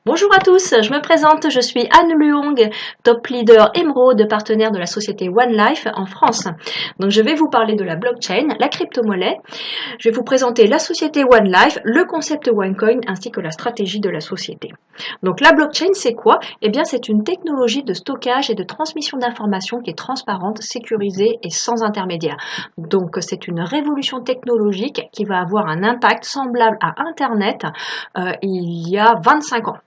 Bonjour à tous, je me présente, je suis Anne Luong, top leader émeraude partenaire de la société One Life en France. Donc je vais vous parler de la blockchain, la crypto-monnaie, je vais vous présenter la société One Life, le concept OneCoin ainsi que la stratégie de la société. Donc la blockchain c'est quoi? Eh bien c'est une technologie de stockage et de transmission d'informations qui est transparente, sécurisée et sans intermédiaire. Donc c'est une révolution technologique qui va avoir un impact semblable à Internet il y a 25 ans.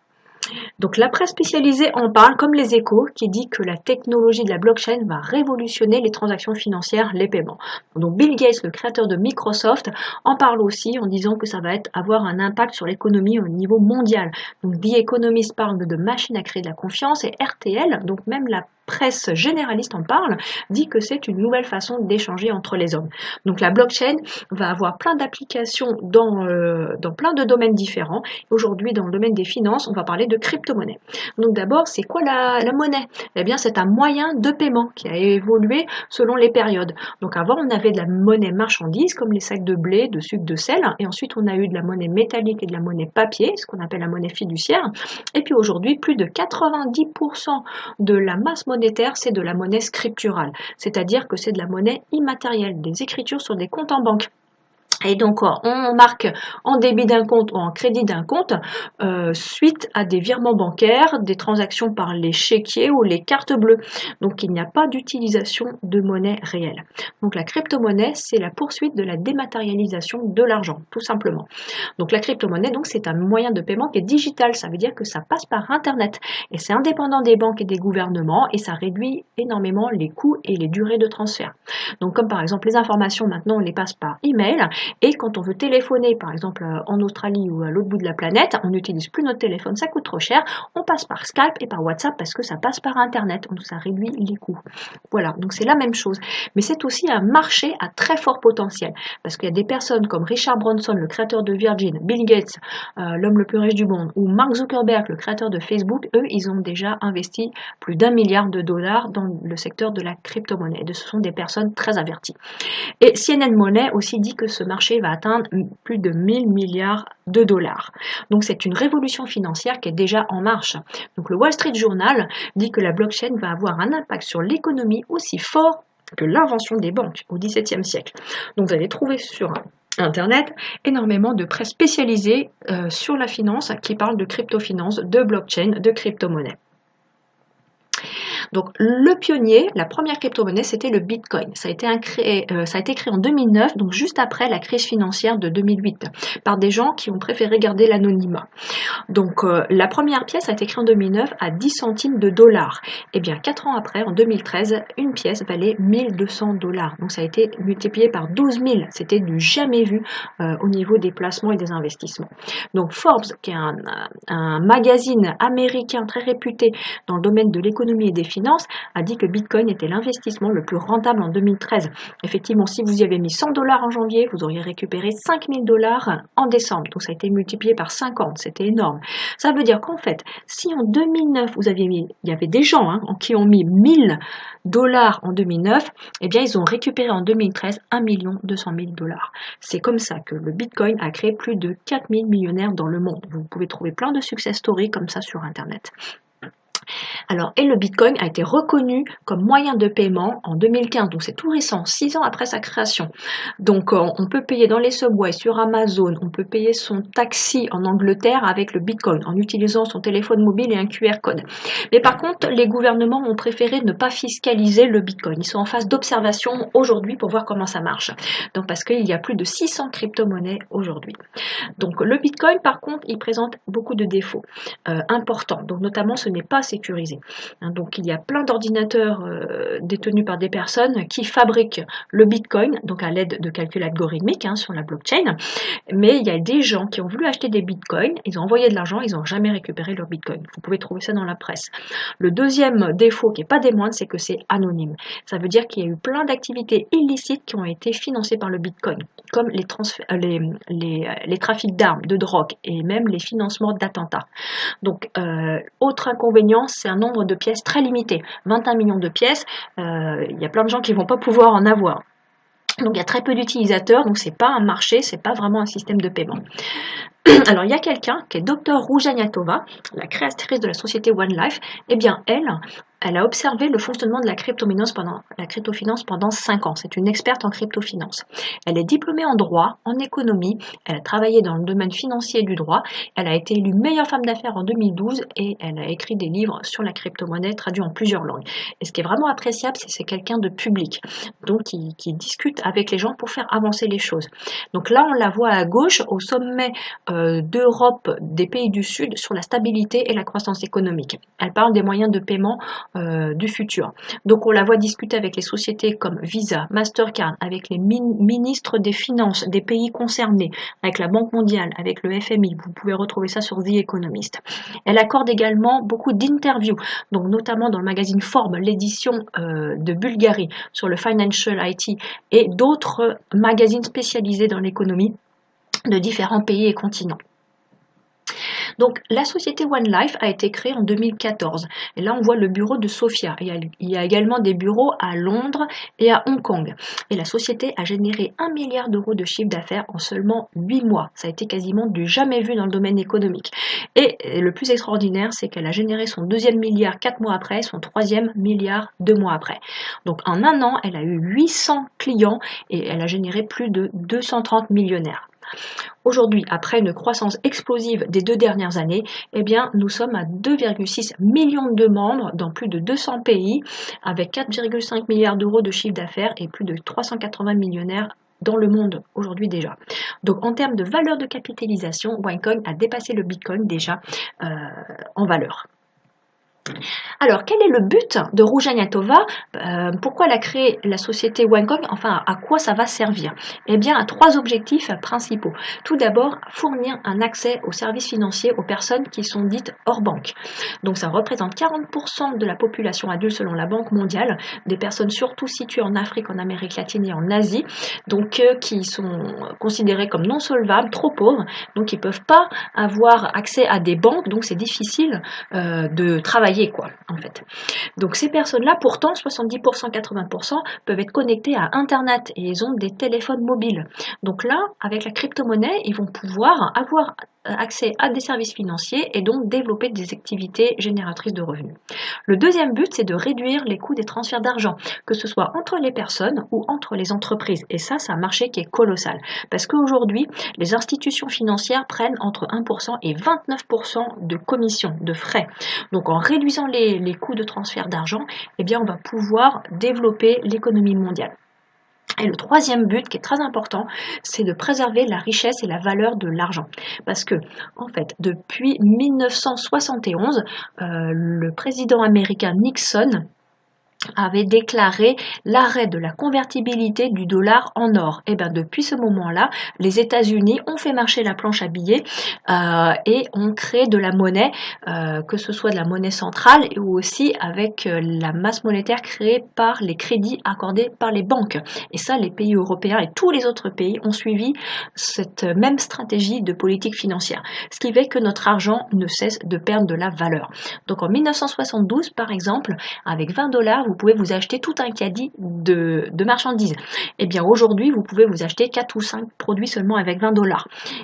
Donc la presse spécialisée en parle, comme les Échos, qui dit que la technologie de la blockchain va révolutionner les transactions financières, les paiements. Donc Bill Gates, le créateur de Microsoft, en parle aussi en disant que ça va avoir un impact sur l'économie au niveau mondial. Donc The Economist parle de machines à créer de la confiance et RTL, donc même la presse généraliste en parle, dit que c'est une nouvelle façon d'échanger entre les hommes. Donc la blockchain va avoir plein d'applications dans plein de domaines différents. Aujourd'hui, dans le domaine des finances, on va parler de crypto-monnaie. Donc d'abord, c'est quoi la monnaie? Eh bien, c'est un moyen de paiement qui a évolué selon les périodes. Donc avant, on avait de la monnaie marchandise, comme les sacs de blé, de sucre, de sel. Et ensuite, on a eu de la monnaie métallique et de la monnaie papier, ce qu'on appelle la monnaie fiduciaire. Et puis aujourd'hui, plus de 90% de la masse monétaire, c'est de la monnaie scripturale. C'est-à-dire que c'est de la monnaie immatérielle, des écritures sur des comptes en banque. Et donc, on marque en débit d'un compte ou en crédit d'un compte suite à des virements bancaires, des transactions par les chéquiers ou les cartes bleues. Donc, il n'y a pas d'utilisation de monnaie réelle. Donc, la crypto-monnaie, c'est la poursuite de la dématérialisation de l'argent, tout simplement. Donc, la crypto-monnaie, donc, c'est un moyen de paiement qui est digital. Ça veut dire que ça passe par Internet. Et c'est indépendant des banques et des gouvernements et ça réduit énormément les coûts et les durées de transfert. Donc, comme par exemple, les informations, maintenant, on les passe par email. Et quand on veut téléphoner, par exemple en Australie ou à l'autre bout de la planète, on n'utilise plus notre téléphone, ça coûte trop cher. On passe par Skype et par WhatsApp parce que ça passe par Internet, donc ça réduit les coûts. Voilà, donc c'est la même chose. Mais c'est aussi un marché à très fort potentiel parce qu'il y a des personnes comme Richard Branson, le créateur de Virgin, Bill Gates, l'homme le plus riche du monde, ou Mark Zuckerberg, le créateur de Facebook, eux, ils ont déjà investi plus d'1 milliard de dollars dans le secteur de la crypto-monnaie. Ce sont des personnes très averties. Et CNN Money aussi dit que ce marché va atteindre plus de 1000 milliards de dollars. Donc c'est une révolution financière qui est déjà en marche. Donc le Wall Street Journal dit que la blockchain va avoir un impact sur l'économie aussi fort que l'invention des banques au XVIIe siècle. Donc vous allez trouver sur Internet énormément de presse spécialisée sur la finance qui parle de crypto-finance, de blockchain, de crypto-monnaie. Donc le pionnier, la première crypto-monnaie, c'était le Bitcoin. Ça a été créé en 2009, donc juste après la crise financière de 2008, par des gens qui ont préféré garder l'anonymat. Donc la première pièce a été créée en 2009 à 10 centimes de dollars. Et bien 4 ans après, en 2013, une pièce valait 1200 dollars. Donc ça a été multiplié par 12 000. C'était du jamais vu au niveau des placements et des investissements. Donc Forbes, qui est un magazine américain très réputé dans le domaine de l'économie et des finances, a dit que Bitcoin était l'investissement le plus rentable en 2013. Effectivement, si vous y avez mis 100 dollars en janvier, vous auriez récupéré 5000 dollars en décembre. Donc ça a été multiplié par 50. C'était énorme. Ça veut dire qu'en fait, si en 2009, il y avait des gens qui ont mis 1000 dollars en 2009, eh bien, ils ont récupéré en 2013 1 200 000 dollars. C'est comme ça que le Bitcoin a créé plus de 4000 millionnaires dans le monde. Vous pouvez trouver plein de success stories comme ça sur Internet. Alors, et le Bitcoin a été reconnu comme moyen de paiement en 2015, donc c'est tout récent, 6 ans après sa création. Donc, on peut payer dans les subways, sur Amazon, on peut payer son taxi en Angleterre avec le Bitcoin, en utilisant son téléphone mobile et un QR code. Mais par contre, les gouvernements ont préféré ne pas fiscaliser le Bitcoin. Ils sont en phase d'observation aujourd'hui pour voir comment ça marche. Donc, parce qu'il y a plus de 600 crypto-monnaies aujourd'hui. Donc, le Bitcoin, par contre, il présente beaucoup de défauts importants. Donc, notamment, ce n'est pas sécurisé. Donc il y a plein d'ordinateurs détenus par des personnes qui fabriquent le Bitcoin, donc à l'aide de calculs algorithmiques sur la blockchain. Mais il y a des gens qui ont voulu acheter des Bitcoins, ils ont envoyé de l'argent, ils n'ont jamais récupéré leur Bitcoin. Vous pouvez trouver ça dans la presse. Le deuxième défaut, qui n'est pas des moindres, c'est que c'est anonyme. Ça veut dire qu'il y a eu plein d'activités illicites qui ont été financées par le Bitcoin, comme les trafics d'armes, de drogue et même les financements d'attentats. Donc, autre inconvénient, c'est un nombre de pièces très limité. 21 millions de pièces, il y a plein de gens qui ne vont pas pouvoir en avoir. Donc il y a très peu d'utilisateurs, donc c'est pas un marché, c'est pas vraiment un système de paiement. Alors, il y a quelqu'un qui est Dr Rouja-Niatova, la créatrice de la société One Life. Eh bien, elle a observé le fonctionnement de la cryptofinance pendant 5 ans. C'est une experte en cryptofinance. Elle est diplômée en droit, en économie. Elle a travaillé dans le domaine financier du droit. Elle a été élue meilleure femme d'affaires en 2012 et elle a écrit des livres sur la crypto-monnaie traduits en plusieurs langues. Et ce qui est vraiment appréciable, c'est que c'est quelqu'un de public, donc qui discute avec les gens pour faire avancer les choses. Donc là, on la voit à gauche au sommet d'Europe, des pays du Sud, sur la stabilité et la croissance économique. Elle parle des moyens de paiement du futur. Donc on la voit discuter avec les sociétés comme Visa, Mastercard, avec les ministres des Finances des pays concernés, avec la Banque mondiale, avec le FMI. Vous pouvez retrouver ça sur The Economist. Elle accorde également beaucoup d'interviews, donc notamment dans le magazine Forbes, l'édition de Bulgarie sur le Financial IT et d'autres magazines spécialisés dans l'économie de différents pays et continents. Donc la société One Life a été créée en 2014 et là on voit le bureau de Sofia. Il y a également des bureaux à Londres et à Hong Kong et la société a généré 1 milliard d'euros de chiffre d'affaires en seulement 8 mois. Ça a été quasiment du jamais vu dans le domaine économique. Et le plus extraordinaire, c'est qu'elle a généré son 2e milliard 4 mois après, son 3e milliard 2 mois après. Donc en un an, elle a eu 800 clients et elle a généré plus de 230 millionnaires. Aujourd'hui, après une croissance explosive des 2 dernières années, eh bien, nous sommes à 2,6 millions de membres dans plus de 200 pays, avec 4,5 milliards d'euros de chiffre d'affaires et plus de 380 millionnaires dans le monde aujourd'hui déjà. Donc en termes de valeur de capitalisation, OneCoin a dépassé le Bitcoin déjà en valeur. Alors, quel est le but de Rouja-Niatova? Pourquoi elle a créé la société OneCoin? Enfin, à quoi ça va servir? Eh bien, à 3 objectifs principaux. Tout d'abord, fournir un accès aux services financiers aux personnes qui sont dites hors banque. Donc, ça représente 40% de la population adulte selon la Banque mondiale, des personnes surtout situées en Afrique, en Amérique latine et en Asie, donc qui sont considérées comme non solvables, trop pauvres, donc ils ne peuvent pas avoir accès à des banques, donc c'est difficile de travailler quoi, en fait. Donc ces personnes-là, pourtant, 70%, 80% peuvent être connectées à Internet et ils ont des téléphones mobiles. Donc là, avec la crypto-monnaie, ils vont pouvoir avoir accès à des services financiers et donc développer des activités génératrices de revenus. Le deuxième but, c'est de réduire les coûts des transferts d'argent, que ce soit entre les personnes ou entre les entreprises. Et ça, c'est un marché qui est colossal. Parce qu'aujourd'hui, les institutions financières prennent entre 1% et 29% de commissions, de frais. Donc en réduisant les coûts de transfert d'argent, eh bien, on va pouvoir développer l'économie mondiale. Et le troisième but, qui est très important, c'est de préserver la richesse et la valeur de l'argent. Parce que, en fait, depuis 1971, le président américain Nixon avait déclaré l'arrêt de la convertibilité du dollar en or. Et bien depuis ce moment-là, les États-Unis ont fait marcher la planche à billets et ont créé de la monnaie, que ce soit de la monnaie centrale ou aussi avec la masse monétaire créée par les crédits accordés par les banques. Et ça, les pays européens et tous les autres pays ont suivi cette même stratégie de politique financière. Ce qui fait que notre argent ne cesse de perdre de la valeur. Donc en 1972, par exemple, avec 20 $, vous pouvez vous acheter tout un caddie de marchandises. Et bien aujourd'hui, vous pouvez vous acheter 4 ou 5 produits seulement avec 20 $.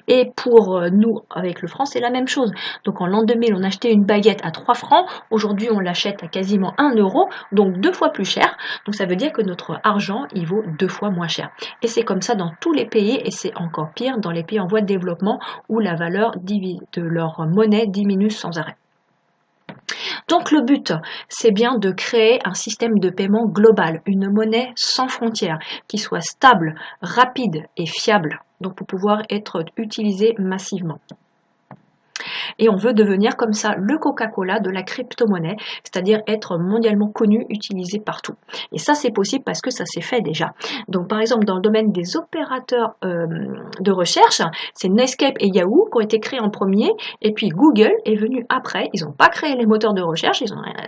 Et pour nous, avec le franc, c'est la même chose. Donc en l'an 2000, on achetait une baguette à 3 francs. Aujourd'hui, on l'achète à quasiment 1 €, donc 2 fois plus cher. Donc ça veut dire que notre argent, il vaut 2 fois moins cher. Et c'est comme ça dans tous les pays, et c'est encore pire dans les pays en voie de développement où la valeur de leur monnaie diminue sans arrêt. Donc le but, c'est bien de créer un système de paiement global, une monnaie sans frontières, qui soit stable, rapide et fiable, donc pour pouvoir être utilisée massivement. Et on veut devenir comme ça le Coca-Cola de la crypto-monnaie, c'est-à-dire être mondialement connu, utilisé partout. Et ça, c'est possible parce que ça s'est fait déjà. Donc, par exemple, dans le domaine des opérateurs de recherche, c'est Netscape et Yahoo qui ont été créés en premier, et puis Google est venu après. Ils n'ont pas créé les moteurs de recherche,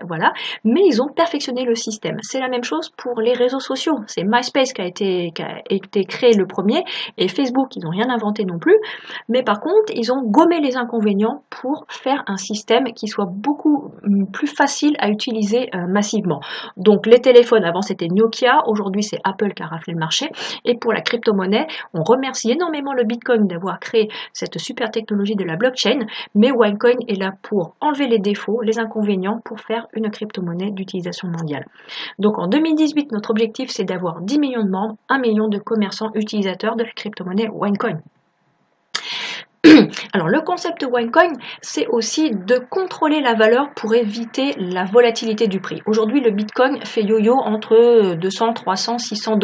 voilà, mais ils ont perfectionné le système. C'est la même chose pour les réseaux sociaux. C'est MySpace qui a été créé le premier, et Facebook, ils n'ont rien inventé non plus, mais par contre, ils ont gommé les inconvénients pour faire un système qui soit beaucoup plus facile à utiliser massivement. Donc les téléphones, avant c'était Nokia, aujourd'hui c'est Apple qui a raflé le marché. Et pour la crypto-monnaie, on remercie énormément le Bitcoin d'avoir créé cette super technologie de la blockchain, mais OneCoin est là pour enlever les défauts, les inconvénients, pour faire une crypto-monnaie d'utilisation mondiale. Donc en 2018, notre objectif c'est d'avoir 10 millions de membres, 1 million de commerçants utilisateurs de la crypto-monnaie OneCoin. Alors le concept OneCoin, c'est aussi de contrôler la valeur pour éviter la volatilité du prix. Aujourd'hui, le Bitcoin fait yo-yo entre 200, 300, 600 $.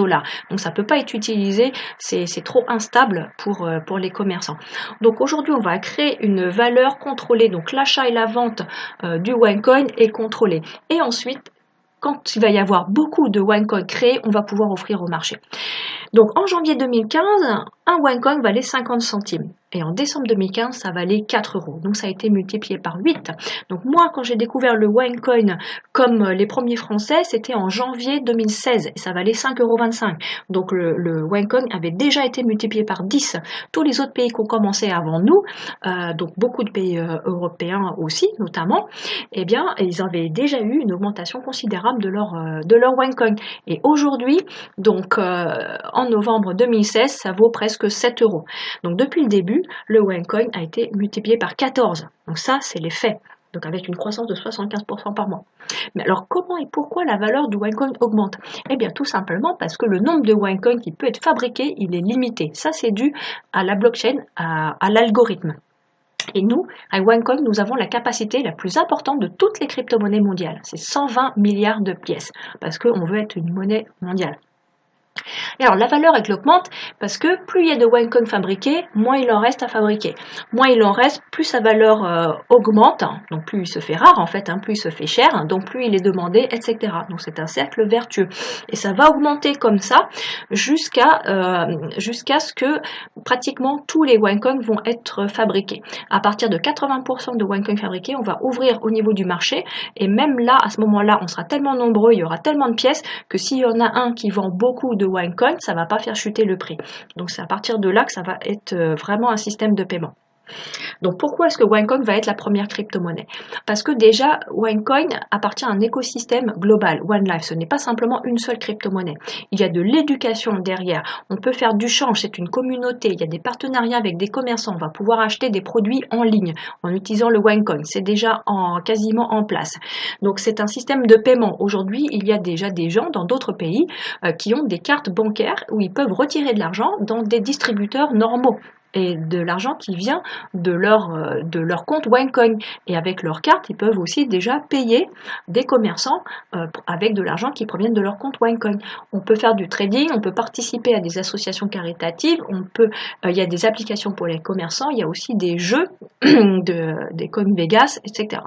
Donc ça ne peut pas être utilisé, c'est trop instable pour les commerçants. Donc aujourd'hui, on va créer une valeur contrôlée. Donc l'achat et la vente du OneCoin est contrôlé. Et ensuite, quand il va y avoir beaucoup de OneCoin créés, on va pouvoir offrir au marché. Donc en janvier 2015, un OneCoin valait 50 centimes. Et en décembre 2015, ça valait 4 €. Donc ça a été multiplié par 8. Donc moi, quand j'ai découvert le OneCoin comme les premiers Français, c'était en janvier 2016. Et ça valait 5,25 €. Donc le OneCoin avait déjà été multiplié par 10. Tous les autres pays qui ont commencé avant nous, donc beaucoup de pays européens aussi notamment, eh bien, ils avaient déjà eu une augmentation considérable de leur OneCoin. Et aujourd'hui, donc en novembre 2016, ça vaut presque 7 €. Donc depuis le début, le OneCoin a été multiplié par 14. Donc ça, c'est les faits. Donc avec une croissance de 75% par mois. Mais alors comment et pourquoi la valeur du OneCoin augmente? Eh bien tout simplement parce que le nombre de OneCoin qui peut être fabriqué, il est limité. Ça, c'est dû à la blockchain, à l'algorithme. Et nous, à OneCoin, nous avons la capacité la plus importante de toutes les crypto-monnaies mondiales. C'est 120 milliards de pièces, parce qu'on veut être une monnaie mondiale. Et alors la valeur elle augmente parce que plus il y a de OneCoin fabriqués, moins il en reste à fabriquer. Moins il en reste, plus sa valeur augmente, donc plus il se fait rare en fait, plus il se fait cher, donc plus il est demandé, etc. Donc c'est un cercle vertueux. Et ça va augmenter comme ça jusqu'à ce que pratiquement tous les OneCoin vont être fabriqués. À partir de 80% de OneCoin fabriqués, on va ouvrir au niveau du marché et même là, à ce moment-là, on sera tellement nombreux, il y aura tellement de pièces que s'il y en a un qui vend beaucoup de OneCoin, ça ne va pas faire chuter le prix. Donc c'est à partir de là que ça va être vraiment un système de paiement. Donc pourquoi est-ce que OneCoin va être la première crypto-monnaie? Parce que déjà, OneCoin appartient à un écosystème global, OneLife. Ce n'est pas simplement une seule crypto-monnaie. Il y a de l'éducation derrière. On peut faire du change, c'est une communauté. Il y a des partenariats avec des commerçants. On va pouvoir acheter des produits en ligne en utilisant le OneCoin. C'est déjà quasiment en place. Donc c'est un système de paiement. Aujourd'hui, il y a déjà des gens dans d'autres pays qui ont des cartes bancaires où ils peuvent retirer de l'argent dans des distributeurs normaux. Et de l'argent qui vient de leur compte OneCoin. Et avec leur carte, ils peuvent aussi déjà payer des commerçants avec de l'argent qui provient de leur compte OneCoin. On peut faire du trading, on peut participer à des associations caritatives, il y a des applications pour les commerçants, il y a aussi des jeux, des Coin Vegas, etc.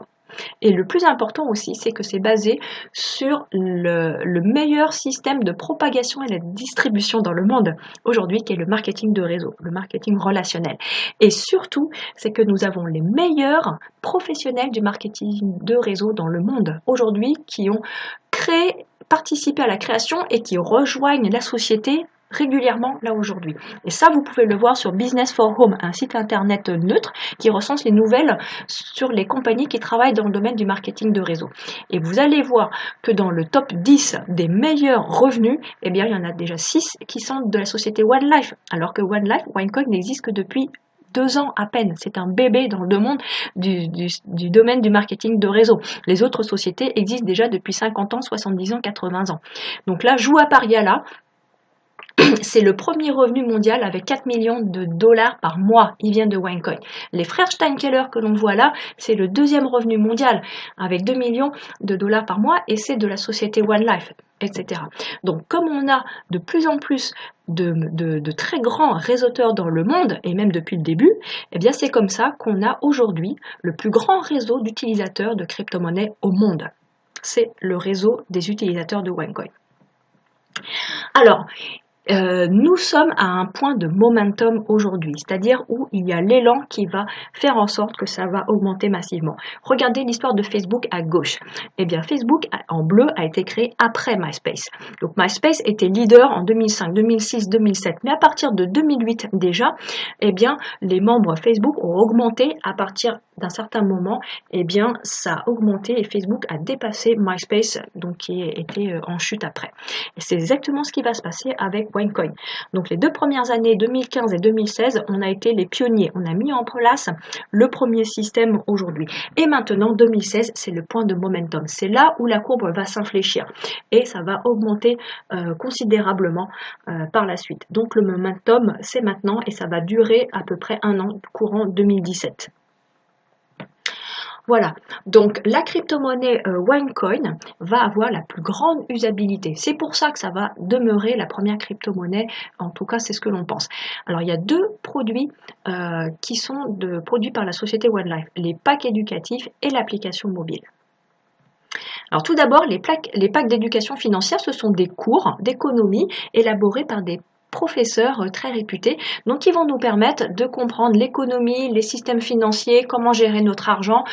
Et le plus important aussi, c'est que c'est basé sur le meilleur système de propagation et de distribution dans le monde aujourd'hui, qui est le marketing de réseau, le marketing relationnel. Et surtout, c'est que nous avons les meilleurs professionnels du marketing de réseau dans le monde aujourd'hui qui ont participé à la création et qui rejoignent la société régulièrement là aujourd'hui. Et ça, vous pouvez le voir sur Business for Home, un site internet neutre qui recense les nouvelles sur les compagnies qui travaillent dans le domaine du marketing de réseau. Et vous allez voir que dans le top 10 des meilleurs revenus, eh bien, il y en a déjà 6 qui sont de la société OneLife, alors que OneCoin n'existe que depuis 2 ans à peine. C'est un bébé dans le monde du domaine du marketing de réseau. Les autres sociétés existent déjà depuis 50 ans, 70 ans, 80 ans. Donc là, Joua Pariala, c'est le premier revenu mondial avec 4 millions de dollars par mois. Il vient de OneCoin. Les frères Steinkeller que l'on voit là, c'est le deuxième revenu mondial avec 2 millions de dollars par mois et c'est de la société OneLife, etc. Donc comme on a de plus en plus de très grands réseauteurs dans le monde, et même depuis le début, eh bien c'est comme ça qu'on a aujourd'hui le plus grand réseau d'utilisateurs de crypto-monnaies au monde. C'est le réseau des utilisateurs de OneCoin. Alors, Nous sommes à un point de momentum aujourd'hui, c'est-à-dire où il y a l'élan qui va faire en sorte que ça va augmenter massivement. Regardez l'histoire de Facebook à gauche. Eh bien, Facebook en bleu a été créé après MySpace. Donc MySpace était leader en 2005, 2006, 2007, mais à partir de 2008 déjà, eh bien, les membres Facebook ont augmenté à partir d'un certain moment. Eh bien, ça a augmenté et Facebook a dépassé MySpace, donc qui était en chute après. Et c'est exactement ce qui va se passer avec OneCoin. Donc les 2 premières années, 2015 et 2016, on a été les pionniers. On a mis en place le premier système aujourd'hui. Et maintenant, 2016, c'est le point de momentum. C'est là où la courbe va s'infléchir et ça va augmenter considérablement par la suite. Donc le momentum, c'est maintenant et ça va durer à peu près un an, courant 2017. Voilà, donc la crypto-monnaie OneCoin va avoir la plus grande usabilité. C'est pour ça que ça va demeurer la première crypto-monnaie, en tout cas c'est ce que l'on pense. Alors il y a 2 produits qui sont produits par la société OneLife, les packs éducatifs et l'application mobile. Alors tout d'abord, les packs d'éducation financière, ce sont des cours d'économie élaborés par des professeurs très réputés, donc qui vont nous permettre de comprendre l'économie, les systèmes financiers, comment gérer notre argent,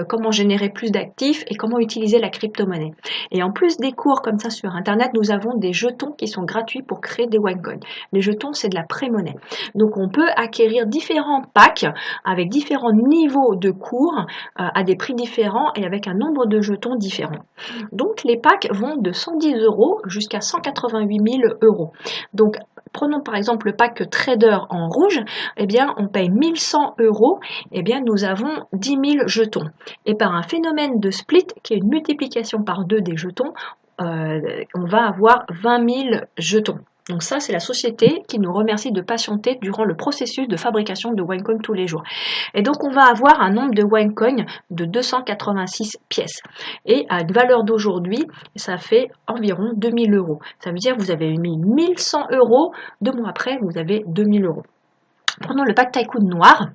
comment générer plus d'actifs et comment utiliser la crypto-monnaie. Et en plus des cours comme ça sur Internet, nous avons des jetons qui sont gratuits pour créer des OneCoin. Les jetons, c'est de la pré-monnaie. Donc on peut acquérir différents packs avec différents niveaux de cours à des prix différents et avec un nombre de jetons différents. Donc les packs vont de 110 € jusqu'à 188 000 €. Donc prenons par exemple le pack Trader en rouge, eh bien on paye 1100 €, eh bien nous avons 10 000 jetons. Et par un phénomène de split, qui est une multiplication par 2 des jetons, on va avoir 20 000 jetons. Donc ça, c'est la société qui nous remercie de patienter durant le processus de fabrication de OneCoin tous les jours. Et donc, on va avoir un nombre de OneCoin de 286 pièces. Et à une valeur d'aujourd'hui, ça fait environ 2000 €. Ça veut dire que vous avez mis 1100 €, 2 mois après, vous avez 2000 €. Prenons le pack Tycoon noir.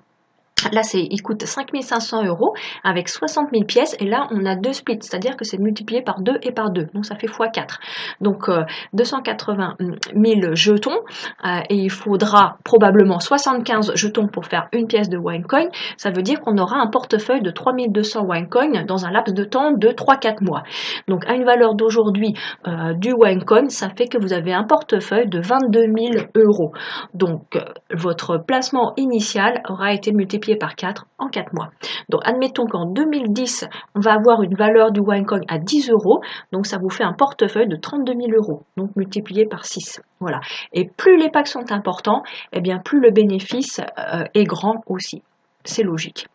Là, il coûte 5 500 € avec 60 000 pièces et là, on a 2 splits, c'est-à-dire que c'est multiplié par 2 et par 2, donc ça fait x4. Donc 280 000 jetons et il faudra probablement 75 jetons pour faire une pièce de OneCoin. Ça veut dire qu'on aura un portefeuille de 3200 OneCoin dans un laps de temps de 3-4 mois. Donc à une valeur d'aujourd'hui du OneCoin, ça fait que vous avez un portefeuille de 22 000 €. Donc votre placement initial aura été multiplié par 4 en 4 mois. Donc admettons qu'en 2010, on va avoir une valeur du OneCoin à 10 €, donc ça vous fait un portefeuille de 32 000 €, donc multiplié par 6. Voilà. Et plus les packs sont importants, eh bien plus le bénéfice est grand aussi. C'est logique.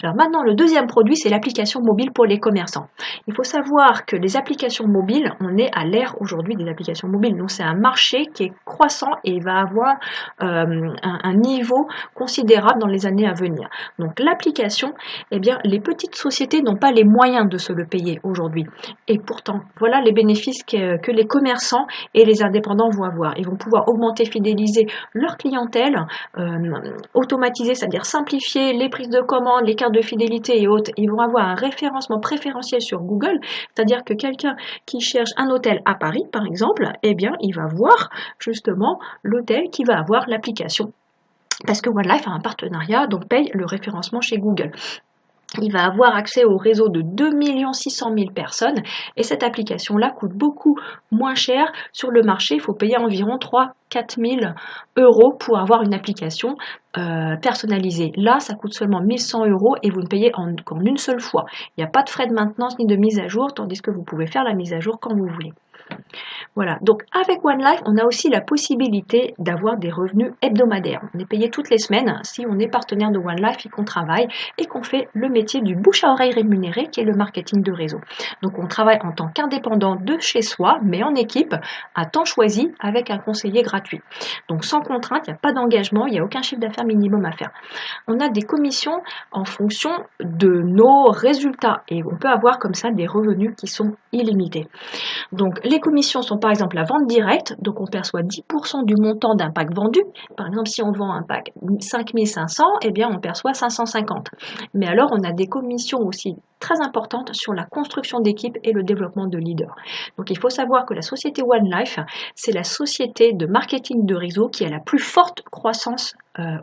Alors maintenant, le deuxième produit, c'est l'application mobile pour les commerçants. Il faut savoir que les applications mobiles, on est à l'ère aujourd'hui des applications mobiles. Donc c'est un marché qui est croissant et il va avoir un niveau considérable dans les années à venir. Donc l'application, eh bien, les petites sociétés n'ont pas les moyens de se le payer aujourd'hui. Et pourtant, voilà les bénéfices que les commerçants et les indépendants vont avoir. Ils vont pouvoir augmenter, fidéliser leur clientèle, automatiser, c'est-à-dire simplifier les prises de commandes, les cartes de fidélité et autres. Ils vont avoir un référencement préférentiel sur Google, c'est-à-dire que quelqu'un qui cherche un hôtel à Paris, par exemple, eh bien, il va voir justement l'hôtel qui va avoir l'application. Parce que OneLife a un partenariat, donc paye le référencement chez Google. Il va avoir accès au réseau de 2 600 000 personnes et cette application-là coûte beaucoup moins cher sur le marché. Il faut payer environ 3-4 000 € pour avoir une application personnalisée. Là, ça coûte seulement 1100 € et vous ne payez qu'en une seule fois. Il n'y a pas de frais de maintenance ni de mise à jour, tandis que vous pouvez faire la mise à jour quand vous voulez. Voilà, donc avec OneLife, on a aussi la possibilité d'avoir des revenus hebdomadaires. On est payé toutes les semaines si on est partenaire de OneLife et qu'on travaille et qu'on fait le métier du bouche à oreille rémunéré qui est le marketing de réseau. Donc on travaille en tant qu'indépendant de chez soi, mais en équipe, à temps choisi avec un conseiller gratuit. Donc sans contrainte, il n'y a pas d'engagement, il n'y a aucun chiffre d'affaires minimum à faire. On a des commissions en fonction de nos résultats et on peut avoir comme ça des revenus qui sont illimités. Donc les commissions sont par exemple la vente directe, donc on perçoit 10% du montant d'un pack vendu. Par exemple, si on vend un pack 5 500, eh bien on perçoit 550. Mais alors on a des commissions aussi très importante sur la construction d'équipe et le développement de leaders. Donc il faut savoir que la société One Life, c'est la société de marketing de réseau qui a la plus forte croissance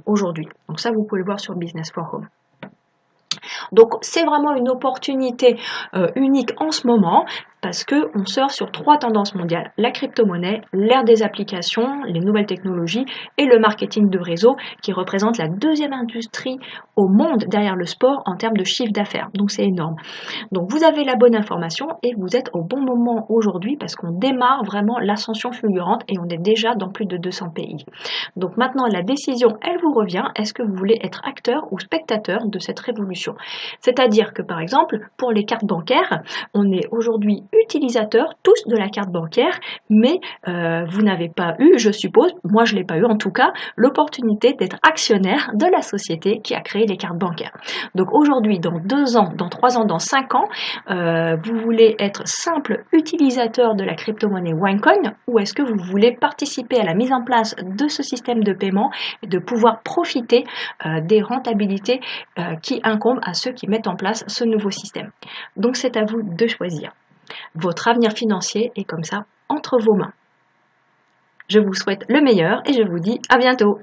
aujourd'hui. Donc ça, vous pouvez le voir sur Business for Home. Donc c'est vraiment une opportunité unique en ce moment parce qu'on surfe sur 3 tendances mondiales, la crypto-monnaie, l'ère des applications, les nouvelles technologies et le marketing de réseau qui représente la 2e industrie au monde derrière le sport en termes de chiffre d'affaires. Donc c'est énorme. Donc vous avez la bonne information et vous êtes au bon moment aujourd'hui parce qu'on démarre vraiment l'ascension fulgurante et on est déjà dans plus de 200 pays. Donc maintenant la décision, elle vous revient. Est-ce que vous voulez être acteur ou spectateur de cette révolution? C'est-à-dire que par exemple, pour les cartes bancaires, on est aujourd'hui utilisateurs tous de la carte bancaire, mais vous n'avez pas eu, je suppose, moi je ne l'ai pas eu en tout cas, l'opportunité d'être actionnaire de la société qui a créé les cartes bancaires. Donc aujourd'hui, dans 2 ans, dans 3 ans, dans 5 ans, vous voulez être simple utilisateur de la crypto-monnaie OneCoin ou est-ce que vous voulez participer à la mise en place de ce système de paiement et de pouvoir profiter des rentabilités qui incombent à ceux qui mettent en place ce nouveau système. Donc c'est à vous de choisir. Votre avenir financier est comme ça entre vos mains. Je vous souhaite le meilleur et je vous dis à bientôt.